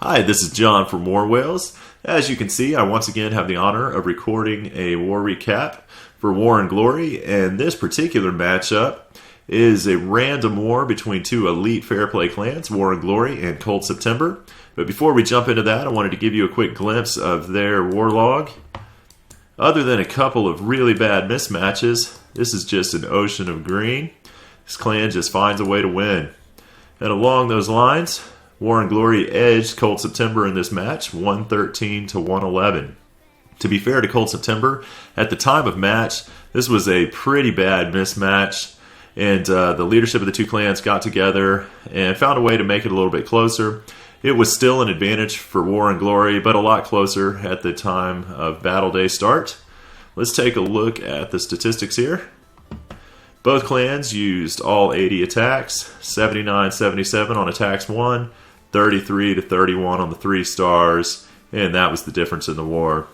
Hi, this is John from War Whales. As you can see, I once again have the honor of recording a war recap for War and Glory, and this particular matchup is a random war between two elite fair play clans, War and Glory and Cold September. But before we jump into that, I wanted to give you a quick glimpse of their war log. Other than a couple of really bad mismatches, this is just an ocean of green. This clan just finds a way to win. And along those lines, War and Glory edged Cold September in this match, 113 to 111. To be fair to Cold September, at the time of match, this was a pretty bad mismatch, and the leadership of the two clans got together and found a way to make it a little bit closer. It was still an advantage for War and Glory, but a lot closer at the time of Battle Day start. Let's take a look at the statistics here. Both clans used all 80 attacks, 79-77 on attacks 1, 33 to 31 on the 3 stars, and that was the difference in the war.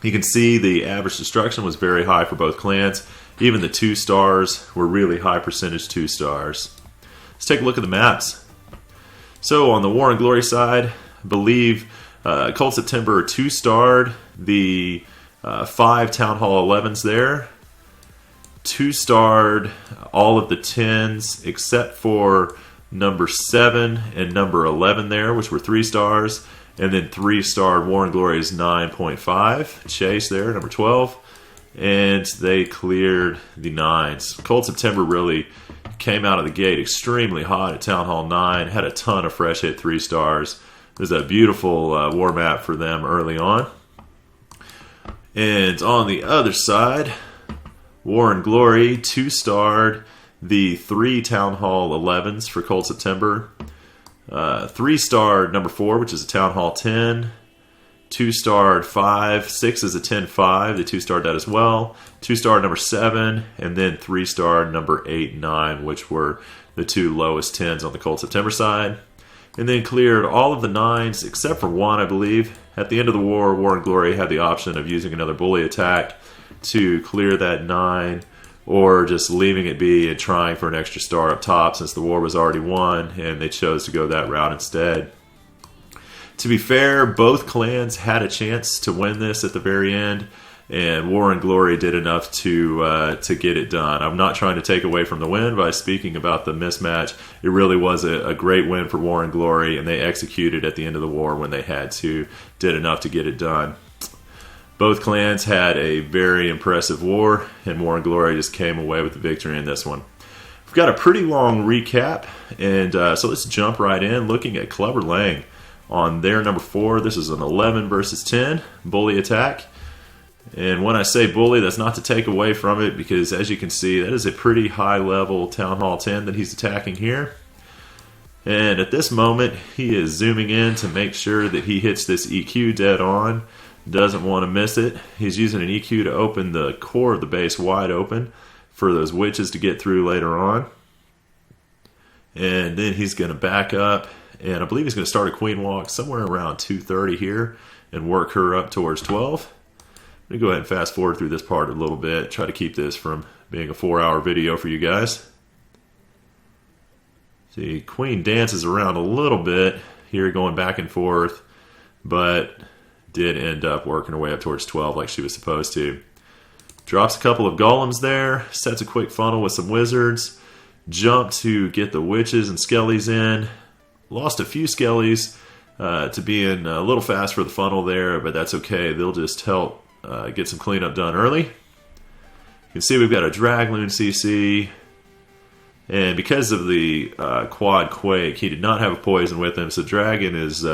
You can see the average destruction was very high for both clans. Even the 2 stars were really high percentage 2 stars. Let's take a look at the maps. So on the War and Glory side, I believe Cold September 2-starred the 5 Town Hall 11s there. 2-starred all of the 10s except for number 7 and number 11 there, which were 3 stars. And then 3-starred War and Glory's 9.5. Chase there, number 12. And they cleared the 9s. Cold September really came out of the gate extremely hot at Town Hall 9. Had a ton of fresh hit 3 stars. There's a beautiful war map for them early on. And on the other side, War and Glory 2-starred the 3 Town Hall 11s for Cold September. 3-starred number 4, which is a Town Hall 10. 2-starred 5. 6 is a 10-5. They 2-starred that as well. 2-starred number 7. And then 3-starred number 8 and 9, which were the 2 lowest 10s on the Cold September side. And then cleared all of the 9s except for 1, I believe. At the end of the war, War and Glory had the option of using another bully attack to clear that 9, or just leaving it be and trying for an extra star up top since the war was already won, and they chose to go that route instead. To be fair, both clans had a chance to win this at the very end, and War and Glory did enough to get it done. I'm not trying to take away from the win by speaking about the mismatch. It really was a great win for War and Glory, and they executed at the end of the war when they had to, did enough to get it done. Both clans had a very impressive war, and War and Glory just came away with the victory in this one. We've got a pretty long recap, and so let's jump right in looking at Clubberlang on their number 4. This is an 11 versus 10 bully attack. And when I say bully, that's not to take away from it, because as you can see, that is a pretty high level Town Hall 10 that he's attacking here. And at this moment, he is zooming in to make sure that he hits this EQ dead on. Doesn't want to miss it. He's using an EQ to open the core of the base wide open for those witches to get through later on. And then he's going to back up, and I believe he's going to start a queen walk somewhere around 2:30 here and work her up towards 12. Let me go ahead and fast forward through this part a little bit, try to keep this from being a 4-hour video for you guys. See, queen dances around a little bit here, going back and forth, but did end up working her way up towards 12 like she was supposed to. Drops a couple of golems there, sets a quick funnel with some wizards, jumped to get the witches and skellies in. Lost a few skellies to being a little fast for the funnel there, but that's okay. They'll just help get some cleanup done early. You can see we've got a Dragloon CC, and because of the quad Quake, he did not have a poison with him, so Dragon is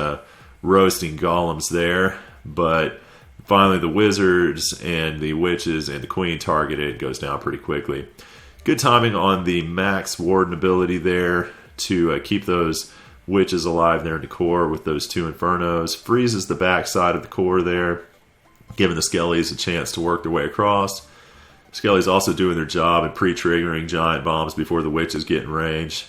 roasting golems there, but finally the wizards and the witches and the queen targeted. Goes down pretty quickly. Good timing on the max warden ability there to keep those witches alive there in the core with those 2 infernos. Freezes the back side of the core there, giving the skellies a chance to work their way across. Skellies also doing their job and pre-triggering giant bombs before the witches get in range.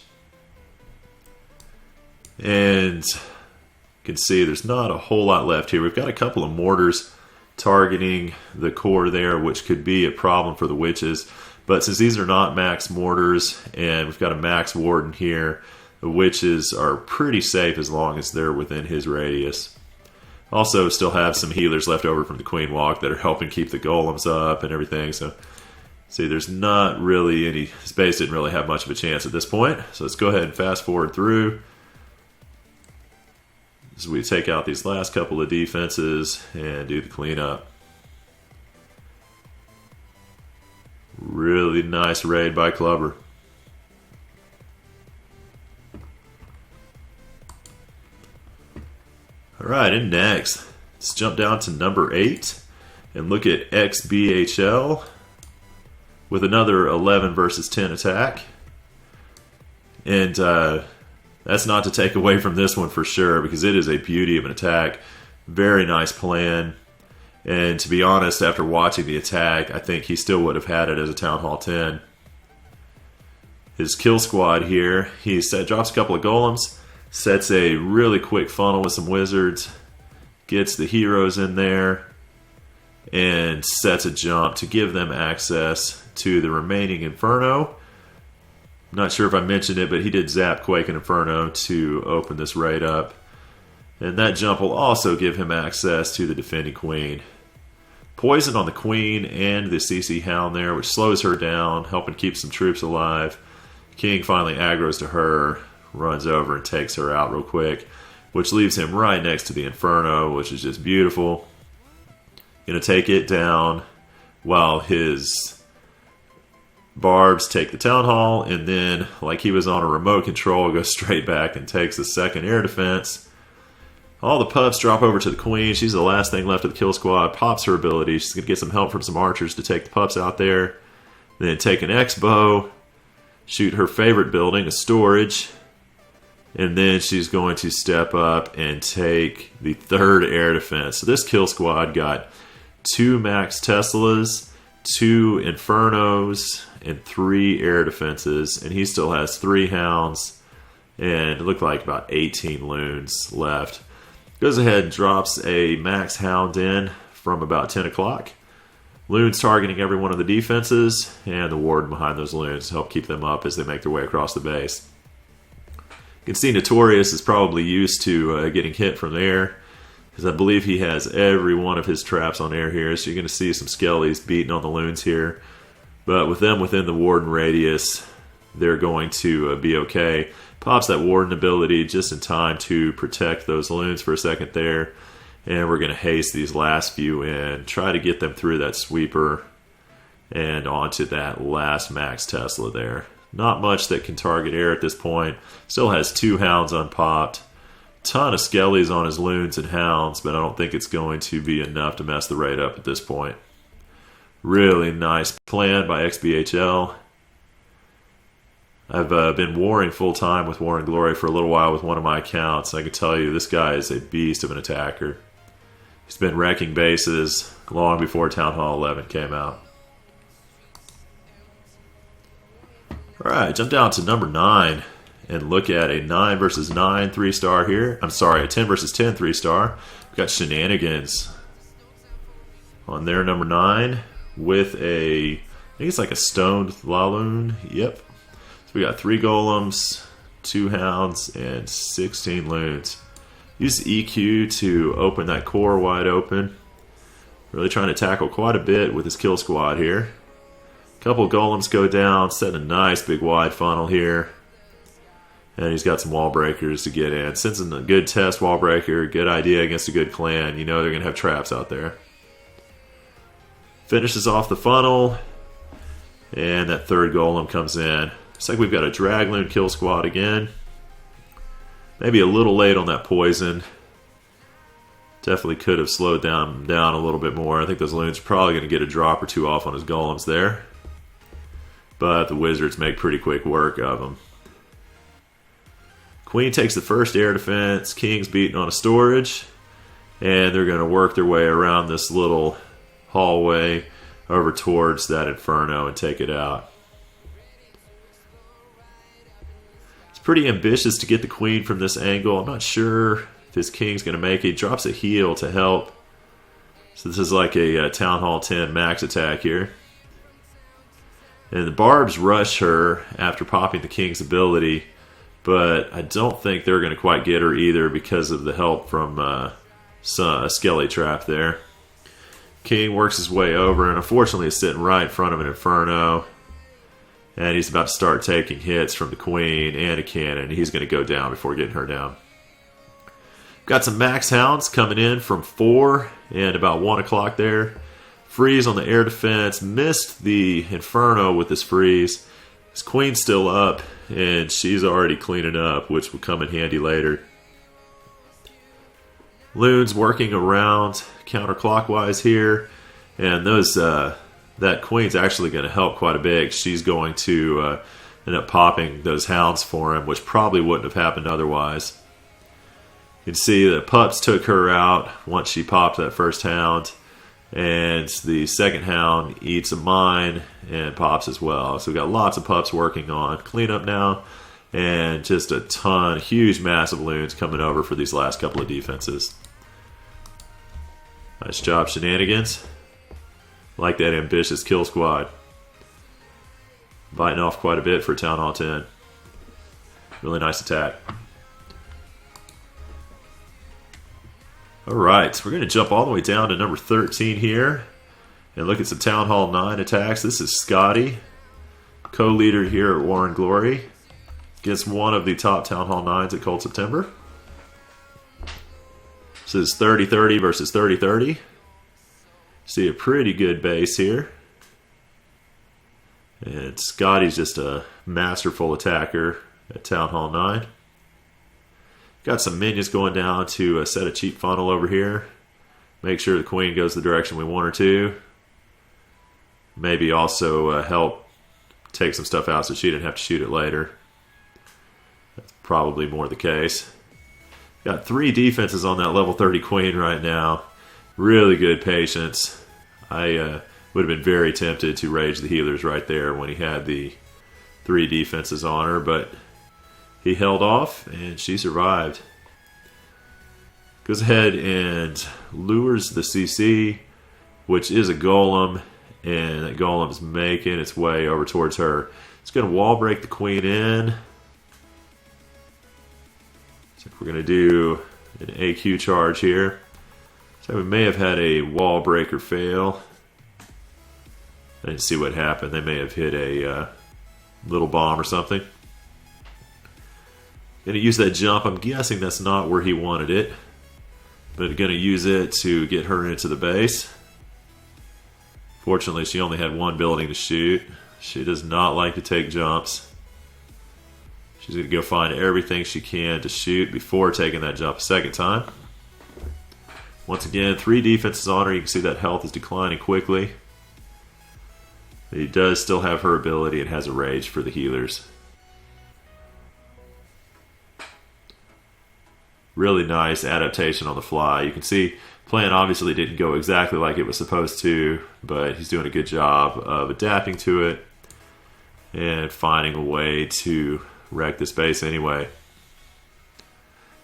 And you can see there's not a whole lot left here. We've got a couple of mortars targeting the core there, which could be a problem for the witches. But since these are not max mortars and we've got a max warden here, The witches are pretty safe as long as they're within his radius. Also, still have some healers left over from the Queen Walk that are helping keep the golems up and everything. So, see, there's not really any... His base didn't really have much of a chance at this point. So let's go ahead and fast forward through. As we take out these last couple of defenses and do the cleanup. Really nice raid by Clubber. Alright, and next, let's jump down to number 8 and look at xBHL with another 11 versus 10 attack. And that's not to take away from this one for sure, because it is a beauty of an attack. Very nice plan. And to be honest, after watching the attack, I think he still would have had it as a Town Hall 10. His kill squad here, he drops a couple of golems, sets a really quick funnel with some wizards, gets the heroes in there, and sets a jump to give them access to the remaining Inferno. I'm not sure if I mentioned it, but he did Zap Quake and Inferno to open this raid up. And that jump will also give him access to the defending Queen. Poison on the Queen and the CC Hound there, which slows her down, helping keep some troops alive. King finally aggroes to her, runs over and takes her out real quick, which leaves him right next to the Inferno, which is just beautiful. Gonna take it down while his barbs take the Town Hall, and then, like he was on a remote control, goes straight back and takes the second air defense. All the pups drop over to the Queen. She's the last thing left of the kill squad. Pops her ability. She's gonna get some help from some archers to take the pups out there. Then take an X-bow, shoot her favorite building, a storage. And then she's going to step up and take the third air defense. So this kill squad got 2 max Teslas, 2 Infernos, and 3 air defenses. And he still has 3 hounds and it looked like about 18 loons left. Goes ahead and drops a max hound in from about 10 o'clock. Loons targeting every one of the defenses, and the warden behind those loons to help keep them up as they make their way across the base. You can see Notorious is probably used to getting hit from there, because I believe he has every one of his traps on air here, so you're going to see some skellies beating on the loons here. But with them within the warden radius, they're going to be okay. Pops that warden ability just in time to protect those loons for a second there. And we're going to haste these last few in, try to get them through that sweeper and onto that last max Tesla there. Not much that can target air at this point. Still has 2 hounds unpopped. Ton of skellies on his loons and hounds, but I don't think it's going to be enough to mess the raid up at this point. Really nice plan by xBHL. I've been warring full-time with War and Glory for a little while with one of my accounts. I can tell you this guy is a beast of an attacker. He's been wrecking bases long before Town Hall 11 came out. Alright, jump down to number 9 and look at a 9 versus 9 3-star here. I'm sorry, a 10 versus 10 3-star. We've got Shenanigans on their number 9 with a, I think it's like a stoned LaLoon. Yep. So we got 3 golems, 2 hounds, and 16 loons. Use EQ to open that core wide open. Really trying to tackle quite a bit with his kill squad here. Couple golems go down, set a nice big wide funnel here. And he's got some wall breakers to get in. Since it's a good test wall breaker, good idea against a good clan. You know they're going to have traps out there. Finishes off the funnel. And that third golem comes in. Looks like we've got a Dragloon kill squad again. Maybe a little late on that poison. Definitely could have slowed down a little bit more. I think those loons are probably going to get a drop or 2 off on his golems there. But the wizards make pretty quick work of them. Queen takes the first air defense. King's beating on a storage. And they're going to work their way around this little hallway over towards that Inferno and take it out. Pretty ambitious to get the Queen from this angle. I'm not sure if his King's going to make it. He drops a heal to help. So this is like a Town Hall 10 max attack here. And the barbs rush her after popping the King's ability. but I don't think they're going to quite get her either because of the help from a skelly trap there. King works his way over, and unfortunately is sitting right in front of an Inferno. And he's about to start taking hits from the Queen and a cannon. He's going to go down before getting her down. Got some Max Hounds coming in from 4 and about 1 o'clock there. Freeze on the air defense. Missed the Inferno with this freeze. His Queen's still up, and she's already cleaning up, which will come in handy later. Loon's working around counterclockwise here, and those that Queen's actually going to help quite a bit. She's going to end up popping those hounds for him, which probably wouldn't have happened otherwise. You can see the pups took her out once she popped that first hound, and the second hound eats a mine and pops as well. So we've got lots of pups working on cleanup now, and just a ton, huge, massive loons coming over for these last couple of defenses. Nice job, Shenanigans. Like that ambitious kill squad. Biting off quite a bit for Town Hall 10. Really nice attack. Alright, so we're going to jump all the way down to number 13 here and look at some Town Hall 9 attacks. This is Scotty, co-leader here at Warren Glory, against one of the top Town Hall 9s at Cold September. This is 30-30 versus 30-30. See a pretty good base here. And Scotty's just a masterful attacker at Town Hall 9. Got some minions going down to set a cheap funnel over here. Make sure the Queen goes the direction we want her to. Maybe also help take some stuff out so she didn't have to shoot it later. That's probably more the case. Got 3 defenses on that level 30 Queen right now. Really good patience. I would have been very tempted to rage the healers right there when he had the 3 defenses on her, but he held off and she survived. Goes ahead and lures the CC, which is a golem, and that golem's making its way over towards her. It's going to wall break the Queen in. So we're going to do an AQ charge here. So we may have had a wall breaker fail. I didn't see what happened. They may have hit a little bomb or something. Going to use that jump. I'm guessing that's not where he wanted it. But going to use it to get her into the base. Fortunately, she only had 1 building to shoot. She does not like to take jumps. She's going to go find everything she can to shoot before taking that jump a second time. Once again, 3 defenses on her. You can see that health is declining quickly. He does still have her ability. It has a rage for the healers. Really nice adaptation on the fly. You can see plan obviously didn't go exactly like it was supposed to, but he's doing a good job of adapting to it and finding a way to wreck this base anyway.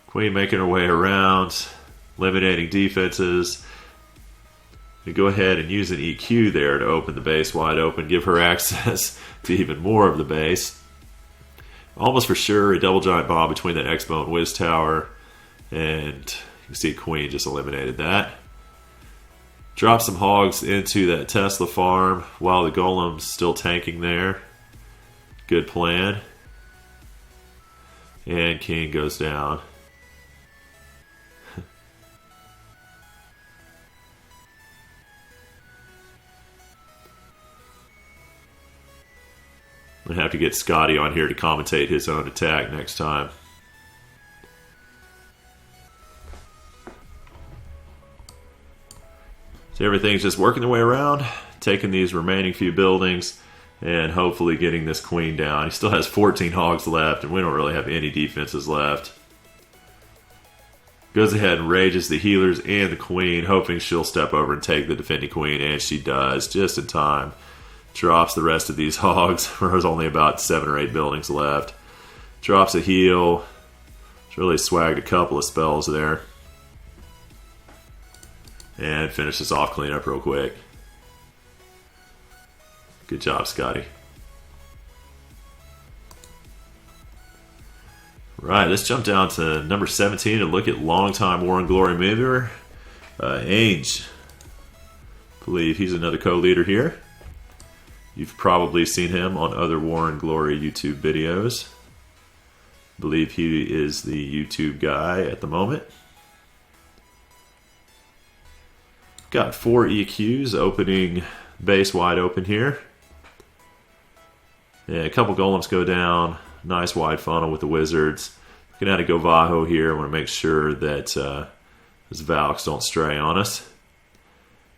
Queen making her way around, eliminating defenses. You go ahead and use an EQ there to open the base wide open, give her access to even more of the base. Almost for sure a double giant bomb between that X-Bow and Wiz Tower, and you can see Queen just eliminated that. Drop some hogs into that Tesla farm while the golem's still tanking there. Good plan. And King goes down. I'm going to have to get Scotty on here to commentate his own attack next time. So everything's just working their way around, taking these remaining few buildings, and hopefully getting this Queen down. He still has 14 hogs left, and we don't really have any defenses left. Goes ahead and rages the healers and the Queen, hoping she'll step over and take the defending Queen, and she does, just in time. Drops the rest of these hogs. There's only about 7 or 8 buildings left. Drops a heal. It's really swagged a couple of spells there. And finishes off cleanup real quick. Good job, Scotty. Right, let's jump down to number 17 and look at longtime War and Glory member, Andge. I believe he's another co-leader here. You've probably seen him on other War and Glory YouTube videos. I believe he is the YouTube guy at the moment. Got 4 EQs opening base wide open here. Yeah, a couple golems go down. Nice wide funnel with the wizards. Looking at a GoVaHo here. I want to make sure that his Valks don't stray on us.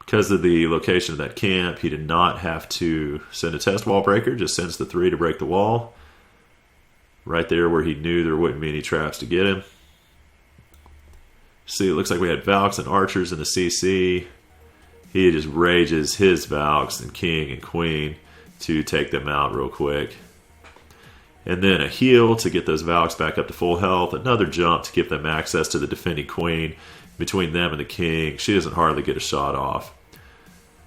Because of the location of that camp, he did not have to send a test wall breaker. Just sends the 3 to break the wall. Right there where he knew there wouldn't be any traps to get him. See, it looks like we had Valks and archers in the CC. He just rages his Valks and king and queen to take them out real quick. And then a heal to get those Valks back up to full health. Another jump to give them access to the defending queen. Between them and the king, she doesn't hardly get a shot off.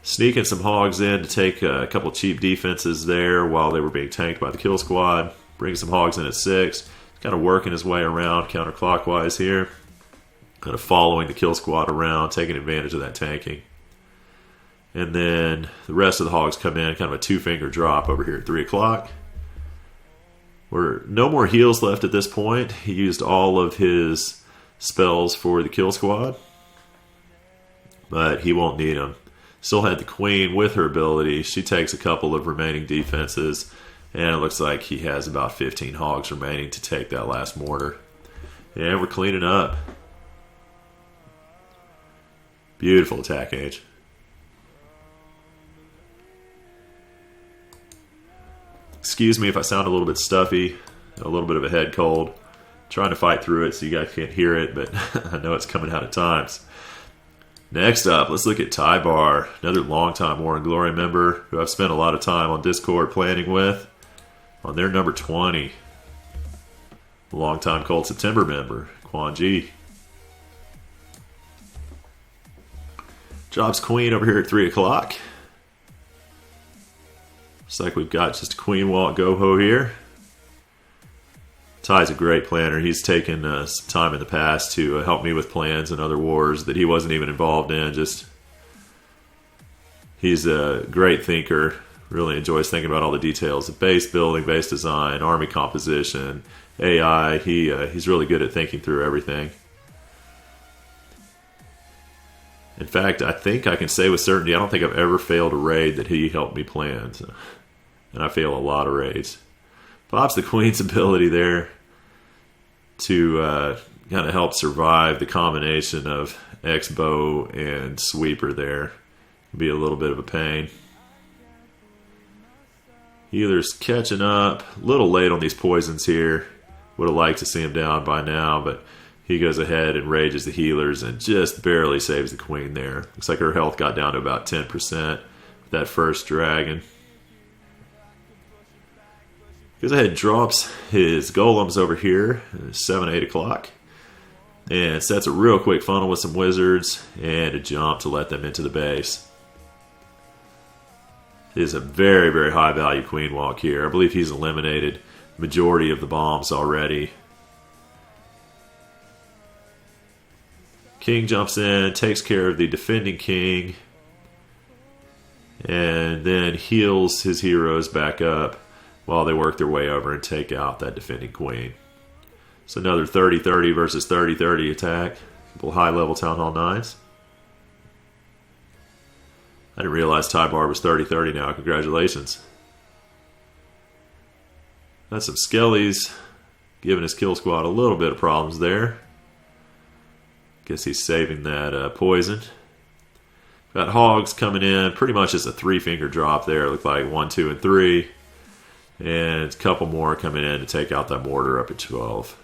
Sneaking some hogs in to take a couple cheap defenses there while they were being tanked by the kill squad. Bring some hogs in at 6. Kind of working his way around counterclockwise here. Kind of following the kill squad around, taking advantage of that tanking. And then the rest of the hogs come in, kind of a 2-finger drop over here at 3 o'clock. We're no more heals left at this point. He used all of his spells for the kill squad, but he won't need them. Still had the queen with her ability. She takes a couple of remaining defenses, and it looks like he has about 15 hogs remaining to take that last mortar. And we're cleaning up. Beautiful attack, Andge. Excuse me if I sound a little bit stuffy, a little bit of a head cold. Trying to fight through it so you guys can't hear it, but I know it's coming out at times. Next up, let's look at Tyebar, another longtime War and Glory member who I've spent a lot of time on Discord planning with, on their number 20. Longtime Cold September member, Quan G. Drops queen over here at 3 o'clock. Looks like we've got just a queen wall at GoHo here. Ty's a great planner. He's taken some time in the past to help me with plans and other wars that he wasn't even involved in. He's a great thinker. Really enjoys thinking about all the details of base building, base design, army composition, AI. He's really good at thinking through everything. In fact, I think I can say with certainty, I don't think I've ever failed a raid that he helped me plan. So, and I fail a lot of raids. Pops the queen's ability there to kind of help survive the combination of X-bow and sweeper there. Be a little bit of a pain. Healer's catching up. A little late on these poisons here. Would have liked to see him down by now, but he goes ahead and rages the healers and just barely saves the queen there. Looks like her health got down to about 10% with that first dragon. Goes ahead and drops his golems over here, 7, 8 o'clock. And sets a real quick funnel with some wizards and a jump to let them into the base. It is a very, very high value queen walk here. I believe he's eliminated majority of the bombs already. King jumps in, takes care of the defending king, and then heals his heroes back up while they work their way over and take out that defending queen. So another 30-30 versus 30-30 attack. A couple high-level Town Hall 9s. I didn't realize Tyebar was 30-30 now. Congratulations. That's some skellies, giving his kill squad a little bit of problems there. Guess he's saving that poison. Got hogs coming in. Pretty much just a 3-finger drop there. It looked like 1, 2, and 3. And a couple more coming in to take out that mortar up at 12.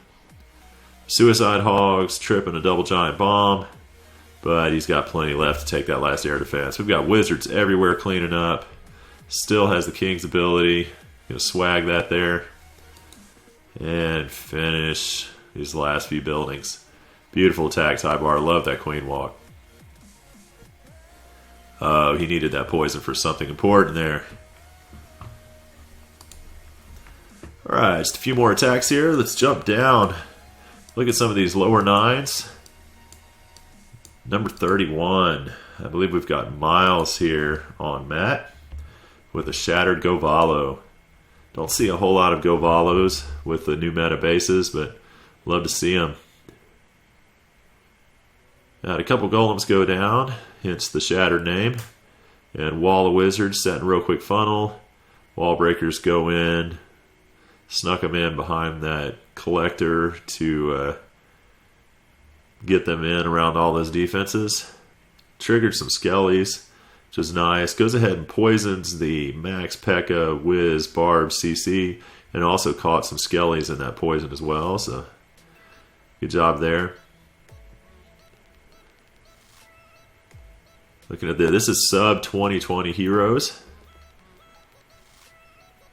Suicide hogs tripping a double giant bomb. But he's got plenty left to take that last air defense. We've got wizards everywhere cleaning up. Still has the king's ability. Gonna swag that there. And finish these last few buildings. Beautiful attack, Tyebar. Love that queen walk. Oh, he needed that poison for something important there. Alright, just a few more attacks here. Let's jump down. Look at some of these lower 9s. Number 31. I believe we've got Myles here on mat with a shattered GoVaLo. Don't see a whole lot of GoVaLos with the new meta bases, but love to see them. Had a couple golems go down, hence the shattered name. And Wall of Wizards setting real quick funnel. Wall breakers go in. Snuck them in behind that collector to get them in around all those defenses. Triggered some skellies, which is nice. Goes ahead and poisons the Max, P.E.K.K.A, Wiz, Barb, CC, and also caught some skellies in that poison as well. So good job there. Looking at this is sub 2020 heroes.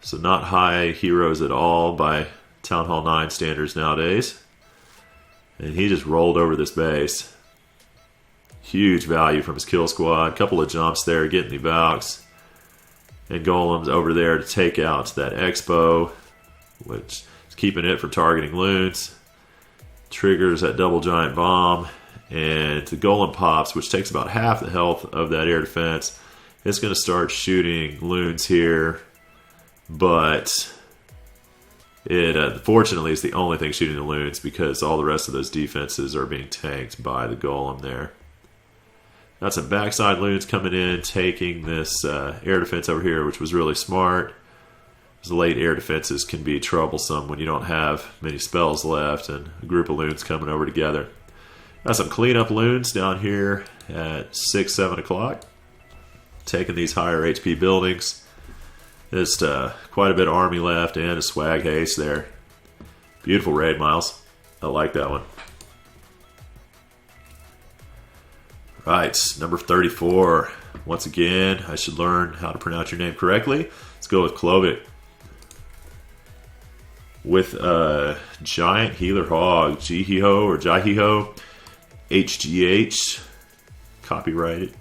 So not high heroes at all by Town Hall 9 standards nowadays. And he just rolled over this base. Huge value from his kill squad. Couple of jumps there, getting the Valks. And Golems over there to take out that Expo, which is keeping it from targeting loons. Triggers that double giant bomb. And the Golem pops, which takes about half the health of that air defense. It's going to start shooting loons here. But it fortunately is the only thing shooting the loons because all the rest of those defenses are being tanked by the Golem there. Got some backside loons coming in, taking this air defense over here, which was really smart. Those late air defenses can be troublesome when you don't have many spells left and a group of loons coming over together. Got some cleanup loons down here at 6, 7 o'clock. Taking these higher HP buildings. Just quite a bit of army left and a swag haste there. Beautiful raid, Myles. I like that one. Right, number 34. Once again, I should learn how to pronounce your name correctly. Let's go with Clowek. With a giant healer hog, GiHeHo or GiHeHo, HGH, copyrighted.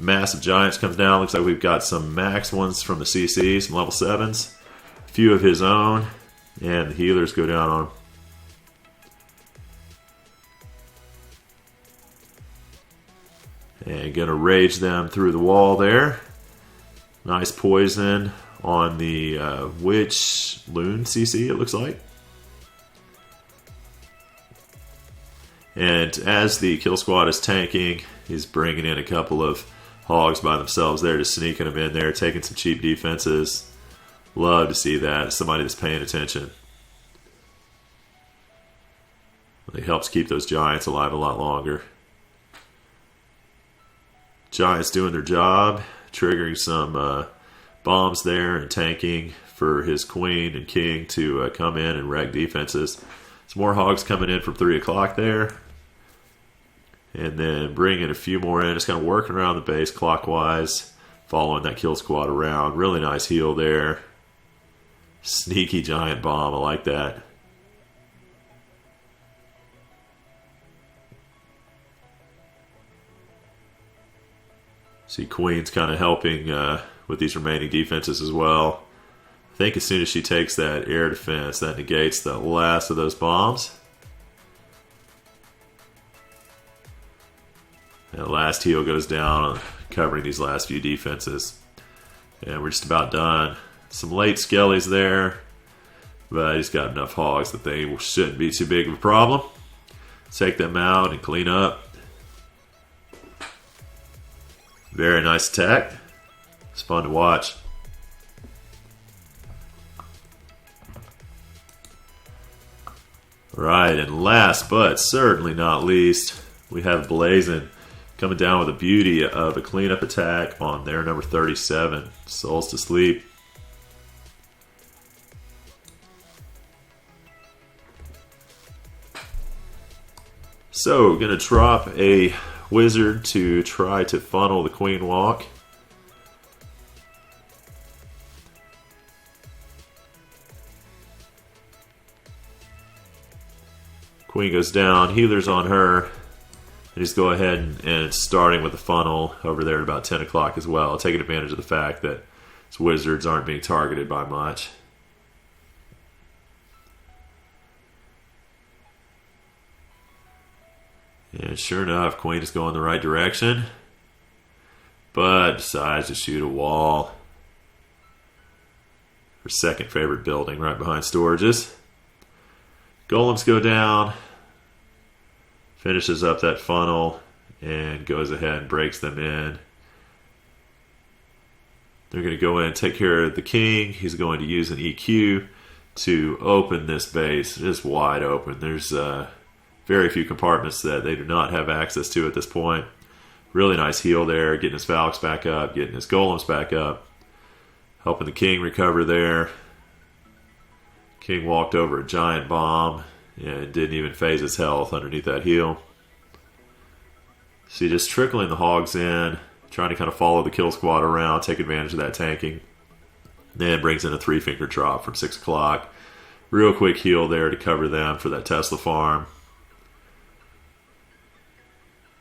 Massive Giants comes down. Looks like we've got some max ones from the CC, some level 7s. A few of his own. And the healers go down on him. And going to rage them through the wall there. Nice poison on the Witch Loon CC, it looks like. And as the kill squad is tanking, he's bringing in a couple of hogs by themselves there, just sneaking them in there, taking some cheap defenses. Love to see that. Somebody that's paying attention. It helps keep those giants alive a lot longer. Giants doing their job, triggering some bombs there and tanking for his queen and king to come in and wreck defenses. Some more hogs coming in from 3 o'clock there. And then bringing a few more in, just kind of working around the base clockwise, following that kill squad around. Really nice heal there. Sneaky giant bomb, I like that. See Queen's kind of helping with these remaining defenses as well. I think as soon as she takes that air defense, that negates the last of those bombs. And the last heal goes down on covering these last few defenses. And we're just about done. Some late skellies there, but he's got enough hogs that they shouldn't be too big of a problem. Take them out and clean up. Very nice attack. It's fun to watch. Right, and last but certainly not least, we have Blazin coming down with a beauty of a cleanup attack on their number 37. Souls to Sleep. So, we're going to drop a wizard to try to funnel the queen walk. Queen goes down, healers on her, and just go ahead and starting with the funnel over there at about 10 o'clock as well, taking advantage of the fact that His wizards aren't being targeted by much. And sure enough, Queen is going the right direction, but decides to shoot a wall. Her second favorite building right behind storages. Golems go down, finishes up that funnel, and goes ahead and breaks them in. They're going to go in and take care of the king. He's going to use an EQ to open this base. Just wide open. There's very few compartments that they do not have access to at this point. Really nice heal there, getting his Valks back up, getting his Golems back up, helping the king recover there. King walked over a giant bomb and didn't even phase his health underneath that heal. See, just trickling the hogs in, trying to kind of follow the kill squad around, take advantage of that tanking. Then brings in a 3-finger drop from 6 o'clock. Real quick heal there to cover them for that Tesla farm.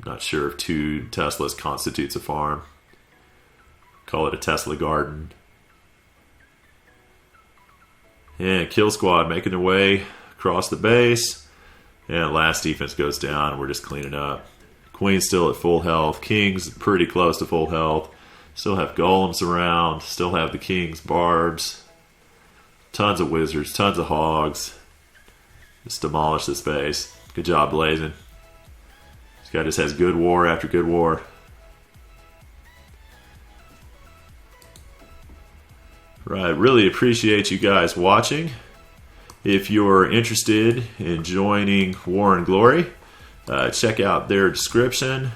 Not sure if 2 Teslas constitutes a farm. Call it a Tesla garden. And kill squad making their way across the base. And last defense goes down. We're just cleaning up. Queen's still at full health. King's pretty close to full health. Still have golems around. Still have the king's barbs. Tons of wizards. Tons of hogs. Just demolish this base. Good job, Blazin. This guy just has good war after good war. Right, really appreciate you guys watching. If you're interested in joining War and Glory, check out their description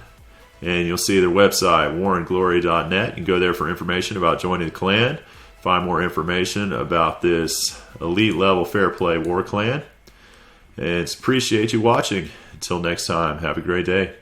and you'll see their website, warandglory.net. You can go there for information about joining the clan, find more information about this elite level fair play war clan. And appreciate you watching. Until next time, have a great day.